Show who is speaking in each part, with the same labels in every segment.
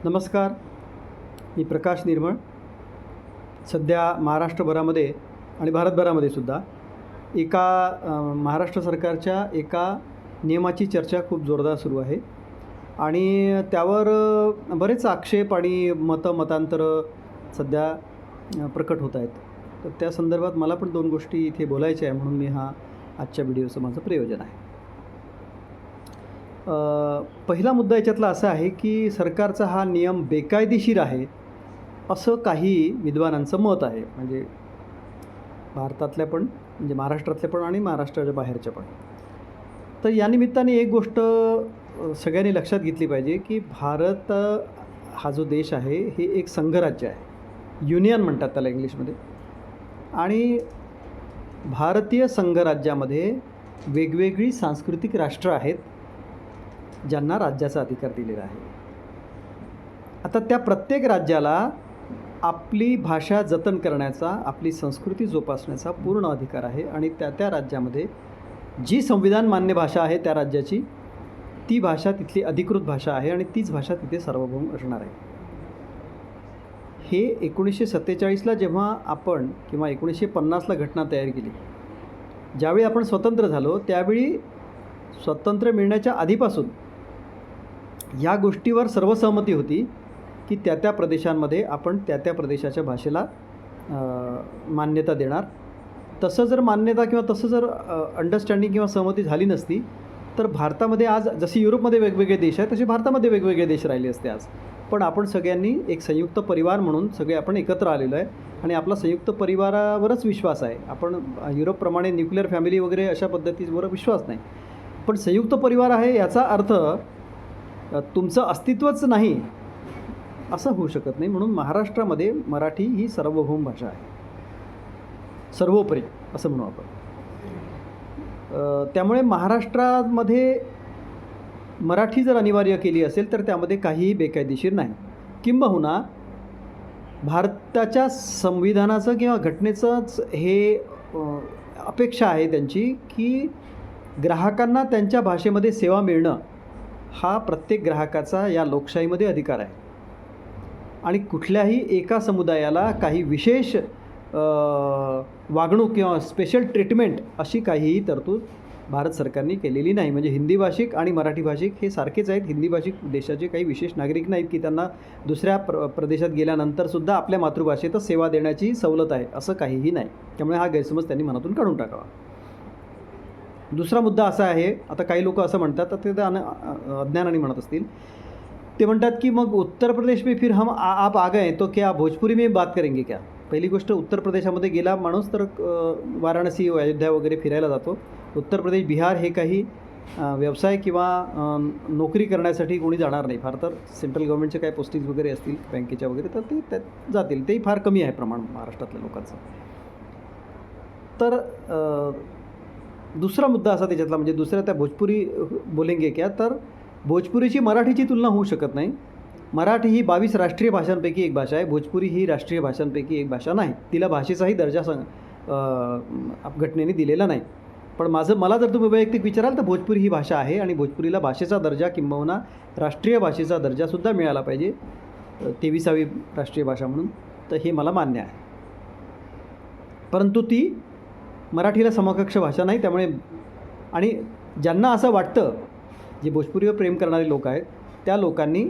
Speaker 1: नमस्कार. मी प्रकाश निर्मळ. सध्या महाराष्ट्रभरामध्ये आणि भारतभरामध्ये सुद्धा महाराष्ट्र सरकारच्या एका नियमाची चर्चा खूप जोरदार सुरू आहे आणि त्यावर बरेच आक्षेप आणि मतांतरं सध्या प्रकट होत आहेत. तर त्या संदर्भात मला पण दोन गोष्टी इथे बोलायच्या आहे, म्हणून मी आजच्या व्हिडिओचं माझं प्रयोजन आहे. पहिला मुद्दा याच्यातला असा आहे की सरकारचा हा नियम बेकायदेशीर आहे असं काही विद्वानांचं मत आहे. म्हणजे भारतातल्या पण, म्हणजे महाराष्ट्रातल्या पण आणि महाराष्ट्राच्या बाहेरच्या पण. तर या निमित्ताने एक गोष्ट सगळ्यांनी लक्षात घेतली पाहिजे की भारत हा जो देश आहे हे एक संघराज्य आहे. युनियन म्हणतात त्याला इंग्लिशमध्ये. आणि भारतीय संघराज्यामध्ये वेगवेगळी सांस्कृतिक राष्ट्र आहेत ज्यांना राज्याचा अधिकार दिलेला आहे. आता त्या प्रत्येक राज्याला आपली भाषा जतन करण्याचा, आपली संस्कृती जोपासण्याचा पूर्ण अधिकार आहे आणि त्या राज्यामध्ये जी संविधान मान्य भाषा आहे त्या राज्याची, ती भाषा तिथली अधिकृत भाषा आहे आणि तीच भाषा तिथे सार्वभौम असणार आहे. हे 1947ला जेव्हा आपण किंवा 1950ला घटना तयार केली, ज्यावेळी आपण स्वतंत्र झालो, त्यावेळी स्वातंत्र्य मिळण्याच्या आधीपासून या गोष्टीवर सर्वसहमती होती की त्या प्रदेशांमध्ये आपण त्या प्रदेशाच्या भाषेला मान्यता देणार. तसं जर मान्यता किंवा तसं जर अंडरस्टँडिंग किंवा सहमती झाली नसती तर भारतामध्ये आज जशी युरोपमध्ये वेगवेगळे देश आहेत तसे भारतामध्ये वेगवेगळे देश राहिले असते आज. पण आपण सगळ्यांनी एक संयुक्त परिवार म्हणून सगळे आपण एकत्र आलेलो आहे आणि आपला संयुक्त परिवारावरच विश्वास आहे. आपण युरोपप्रमाणे न्यूक्लिअर फॅमिली वगैरे अशा पद्धतीवर विश्वास नाही. पण संयुक्त परिवार आहे याचा अर्थ तुमचं अस्तित्वच नाही असं होऊ शकत नाही. म्हणून महाराष्ट्रामध्ये मराठी ही सार्वभौम भाषा आहे, सर्वोपरी असं म्हणू आपण. त्यामुळे महाराष्ट्रामध्ये मराठी जर अनिवार्य केली असेल तर त्यामध्ये काहीही बेकायदेशीर नाही. किंबहुना भारताच्या संविधानाचं किंवा घटनेचंच हे अपेक्षा आहे त्यांची की ग्राहकांना त्यांच्या भाषेमध्ये सेवा मिळणं हा प्रत्येक ग्राहकाचा या लोकशाहीमध्ये अधिकार आहे. आणि कुठल्याही एका समुदायाला काही विशेष वागणूक किंवा स्पेशल ट्रीटमेंट अशी काहीही तरतूद भारत सरकारने केलेली नाही. म्हणजे हिंदी भाषिक आणि मराठी भाषिक हे सारखेच आहेत. हिंदी भाषिक देशाचे काही विशेष नागरिक नाहीत की त्यांना दुसऱ्या प्रदेशात गेल्यानंतरसुद्धा आपल्या मातृभाषेतच सेवा देण्याची सवलत आहे, असं काहीही नाही. त्यामुळे हा गैरसमज त्यांनी मनातून काढून टाकावा. दुसरा मुद्दा असा आहे, आता काही लोक असं म्हणतात, तर ते अज्ञानाने म्हणत असतील, ते म्हणतात की मग उत्तर प्रदेश में फिर हम आप आ गए तो क्या भोजपुरी में बात करेंगे क्या. पहिली गोष्ट, उत्तर प्रदेशामध्ये गेला माणूस तर वाराणसी, अयोध्या वगैरे फिरायला जातो. उत्तर प्रदेश, बिहार हे काही व्यवसाय किंवा नोकरी करण्यासाठी कोणी जाणार नाही. फार तर सेंट्रल गव्हर्नमेंटचे काही पोस्टिंग वगैरे असतील बँकेच्या वगैरे, तर ते त्यात जातील. तेही फार कमी आहे प्रमाण महाराष्ट्रातल्या लोकांचं. तर दुसरा मुद्दा असा त्याच्यातला, म्हणजे दुसऱ्या त्या भोजपुरी बोलेंगे क्या, तर भोजपुरीची मराठीची तुलना होऊ शकत नाही. मराठी ही 22 राष्ट्रीय भाषांपैकी एक भाषा आहे. भोजपुरी ही राष्ट्रीय भाषांपैकी एक भाषा नाही. तिला भाषेचाही दर्जा घटनेने दिलेला नाही. पण मला जर तुम्ही वैयक्तिक विचाराल तर भोजपुरी ही भाषा आहे आणि भोजपुरीला भाषेचा दर्जा किंबहुना राष्ट्रीय भाषेचा दर्जासुद्धा मिळाला पाहिजे, 23वी राष्ट्रीय भाषा म्हणून. तर हे मला मान्य आहे. परंतु ती मराठीला समकक्ष भाषा नाही. त्यामुळे, आणि ज्यांना असं वाटतं, जे भोजपुरीवर प्रेम करणारे लोक आहेत, त्या लोकांनी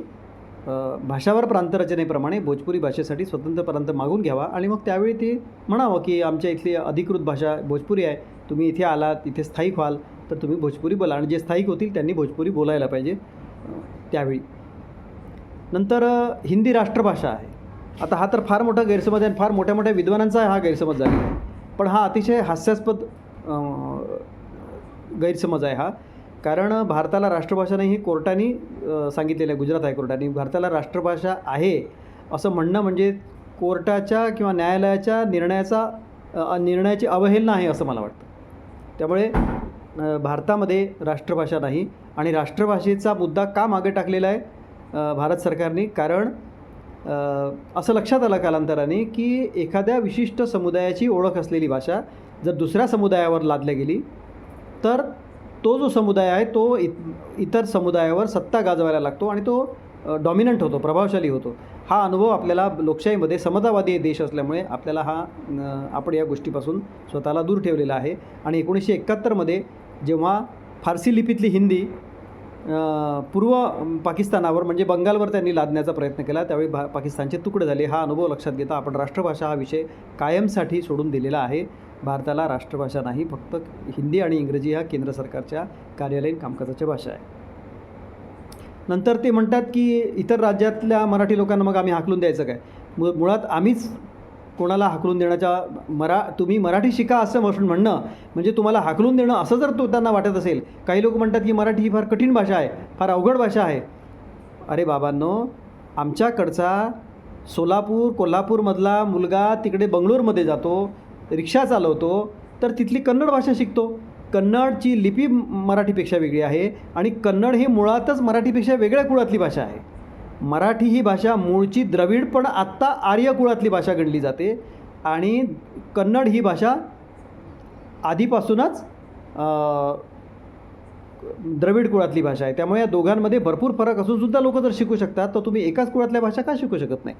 Speaker 1: भाषावर प्रांतरचनेप्रमाणे भोजपुरी भाषेसाठी स्वतंत्र प्रांत मागून घ्यावा आणि मग त्यावेळी ते म्हणावं की आमच्या इथली अधिकृत भाषा भोजपुरी आहे, तुम्ही इथे आलात, इथे स्थायिक व्हाल तर तुम्ही भोजपुरी बोला. आणि जे स्थायिक होतील त्यांनी भोजपुरी बोलायला पाहिजे त्यावेळी. नंतर हिंदी राष्ट्रभाषा आहे. आता हा तर फार मोठा गैरसमज आहे आणि फार मोठ्या मोठ्या विद्वानांचा हा गैरसमज झालेला आहे. पण हा अतिशय हास्यास्पद गैरसमज आहे हा. कारण भारताला राष्ट्रभाषा नाही हे कोर्टाने सांगितलेलं आहे. गुजरात हायकोर्टाने भारताला राष्ट्रभाषा आहे असं म्हणणं म्हणजे कोर्टाच्या किंवा न्यायालयाच्या निर्णयाची अवहेलना आहे असं मला वाटतं. त्यामुळे भारतामध्ये राष्ट्रभाषा नाही. आणि राष्ट्रभाषेचा मुद्दा का मागे टाकलेला आहे भारत सरकारने, कारण असं लक्षात आलं कालांतराने की एखाद्या विशिष्ट समुदायाची ओळख असलेली भाषा जर दुसऱ्या समुदायावर लादल्या गेली तर तो जो समुदाय आहे तो इतर समुदायावर सत्ता गाजवायला लागतो आणि तो डॉमिनंट होतो, प्रभावशाली होतो. हा अनुभव आपल्याला लोकशाहीमध्ये समतावादी देश असल्यामुळे आपल्याला आपण या गोष्टीपासून स्वतःला दूर ठेवलेला आहे. आणि 1971मध्ये जेव्हा फारसी लिपीतली हिंदी पूर्व पाकिस्तानावर म्हणजे बंगालवर त्यांनी लादण्याचा प्रयत्न केला, त्यावेळी पाकिस्तानचे तुकडे झाले. हा अनुभव लक्षात घेता आपण राष्ट्रभाषा हा विषय कायमसाठी सोडून दिलेला आहे. भारताला राष्ट्रभाषा नाही, फक्त हिंदी आणि इंग्रजी ह्या केंद्र सरकारच्या कार्यालयीन कामकाजाच्या भाषा आहे. नंतर ते म्हणतात की इतर राज्यातल्या मराठी लोकांना मग आम्ही हाकलून द्यायचं काय? मुळात आम्हीच कोणाला हाकलून देण्याच्या तुम्ही मराठी शिका असं म्हणणं म्हणजे तुम्हाला हाकलून देणं असं जर त्यांना वाटत असेल. काही लोक म्हणतात की मराठी ही फार कठीण भाषा आहे, फार अवघड भाषा आहे. अरे बाबांनो, आमच्याकडचा सोलापूर कोल्हापूरमधला मुलगा तिकडे बंगळूरमध्ये जातो, रिक्षा चालवतो, तर तिथली कन्नड भाषा शिकतो. कन्नडची लिपी मराठीपेक्षा वेगळी आहे आणि कन्नड ही मुळातच मराठीपेक्षा वेगळ्या कुळातली भाषा आहे. मराठी ही भाषा मूळची द्रविड पण आत्ता आर्य कुळातली भाषा गणली जाते आणि कन्नड ही भाषा आधीपासूनच द्रविड कुळातली भाषा आहे. त्यामुळे या दोघांमध्ये भरपूर फरक असूनसुद्धा लोक जर शिकू शकतात तर तुम्ही एकाच कुळातल्या भाषा का शिकू शकत नाही?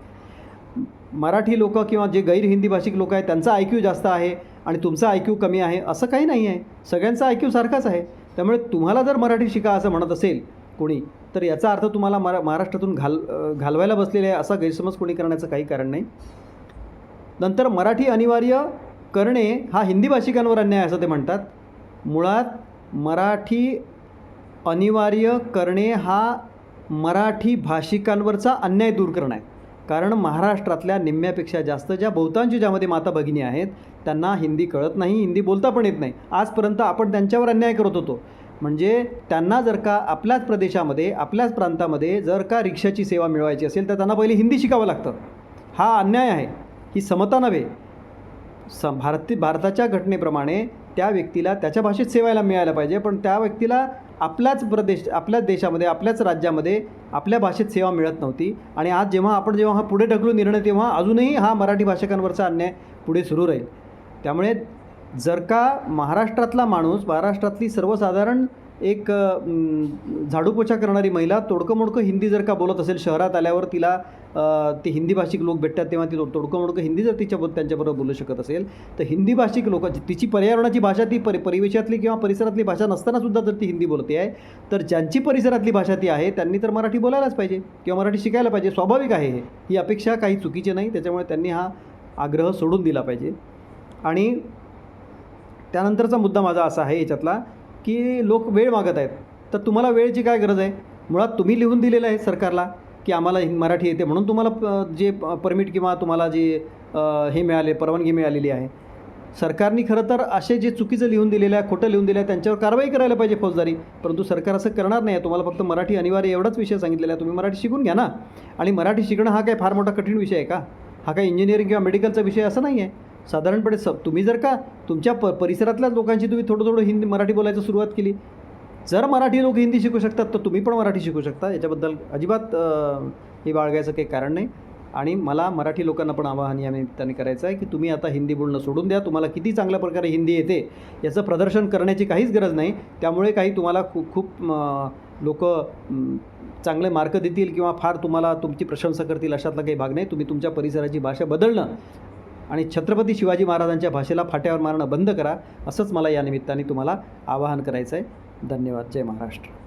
Speaker 1: मराठी लोक किंवा जे गैर हिंदी भाषिक लोक आहेत त्यांचा IQ जास्त आहे आणि तुमचा IQ कमी आहे असं काही नाही आहे. सगळ्यांचा IQ सारखाच आहे. त्यामुळे तुम्हाला जर मराठी शिका असं म्हणत असेल कोणी, तर याचा अर्थ तुम्हाला महाराष्ट्रातून घालवायला बसलेले आहे असा गैरसमज कोणी करण्याचं काही कारण नाही. नंतर मराठी अनिवार्य करणे हा हिंदी भाषिकांवर अन्याय असं ते म्हणतात. मुळात मराठी अनिवार्य करणे हा मराठी भाषिकांवरचा अन्याय दूर करणं आहे. कारण महाराष्ट्रातल्या निम्म्यापेक्षा जास्त ज्या बहुतांशी ज्यामध्ये माता भगिनी आहेत त्यांना हिंदी कळत नाही, हिंदी बोलता पण येत नाही. आजपर्यंत आपण त्यांच्यावर अन्याय करत होतो. म्हणजे त्यांना जर का आपल्याच प्रदेशामध्ये आपल्याच प्रांतामध्ये जर का रिक्षाची सेवा मिळवायची असेल तर त्यांना पहिले हिंदी शिकावं लागतं. हा अन्याय आहे, ही समता नव्हे. भारताच्या घटनेप्रमाणे त्या व्यक्तीला त्याच्या भाषेत सेवायला मिळायला पाहिजे, पण त्या व्यक्तीला आपल्याच देशामध्ये आपल्याच राज्यामध्ये आपल्या भाषेत सेवा मिळत नव्हती. आणि आज जेव्हा हा पुढे ढकलून निर्णय तेव्हा अजूनही हा मराठी भाषिकांवरचा अन्याय पुढे सुरू राहील. त्यामुळे जर का महाराष्ट्रातला माणूस, महाराष्ट्रातली सर्वसाधारण एक झाडूपोछा करणारी महिला तोडकं मोडकं हिंदी जर का बोलत असेल, शहरात आल्यावर तिला ते हिंदी भाषिक लोक भेटतात तेव्हा ती तोडकं मोडकं हिंदी जर त्यांच्याबरोबर बोलू शकत असेल, तर हिंदी भाषिक लोक तिची पर्यावरणाची भाषा ती परिवेशातली किंवा परिसरातली भाषा नसतानासुद्धा जर ती हिंदी बोलते आहे, तर ज्यांची परिसरातली भाषा ती आहे त्यांनी तर मराठी बोलायलाच पाहिजे किंवा मराठी शिकायला पाहिजे. स्वाभाविक आहे ही अपेक्षा काही चुकीची नाही. त्याच्यामुळे त्यांनी हा आग्रह सोडून दिला पाहिजे. आणि त्यानंतरचा मुद्दा माझा असा आहे याच्यातला की लोक वेळ मागत आहेत. तर तुम्हाला वेळेची काय गरज आहे? मुळात तुम्ही लिहून दिलेलं आहे सरकारला की आम्हाला मराठी येते म्हणून तुम्हाला जे परमिट किंवा तुम्हाला जे हे मिळाले, परवानगी मिळालेली आहे. सरकारने खरं तर असे जे चुकीचं लिहून दिलेलं आहे, खोटं लिहून दिलं आहे त्यांच्यावर कारवाई करायला पाहिजे, फौजदारी. परंतु सरकार असं करणार नाही. तुम्हाला फक्त मराठी अनिवार्य एवढाच विषय सांगितलेला आहे, तुम्ही मराठी शिकून घ्या ना. आणि मराठी शिकणं हा काय फार मोठा कठीण विषय आहे का? हा काय इंजिनिअरिंग किंवा मेडिकलचा विषय असं नाही आहे. साधारणपणे तुम्ही जर का तुमच्या परिसरातल्याच लोकांशी तुम्ही थोडं मराठी बोलायला सुरुवात केली, जर मराठी लोक हिंदी शिकू शकतात तर तुम्ही पण मराठी शिकू शकता. याच्याबद्दल अजिबात हे बाळगायचं काही कारण नाही. आणि मला मराठी लोकांना पण आवाहन या निमित्ताने करायचं आहे की तुम्ही आता हिंदी बोलणं सोडून द्या. तुम्हाला किती चांगल्या प्रकारे हिंदी येते याचं प्रदर्शन करण्याची काहीच गरज नाही. त्यामुळे काही तुम्हाला खूप लोक चांगले मार्क देतील किंवा फार तुम्हाला तुमची प्रशंसा करतील अशातला काही भाग नाही. तुम्ही तुमच्या परिसराची भाषा बदलणं आणि छत्रपती शिवाजी महाराजांच्या भाषेला फाट्यावर मारणं बंद करा, असंच मला या निमित्ताने तुम्हाला आवाहन करायचं आहे. धन्यवाद. जय महाराष्ट्र.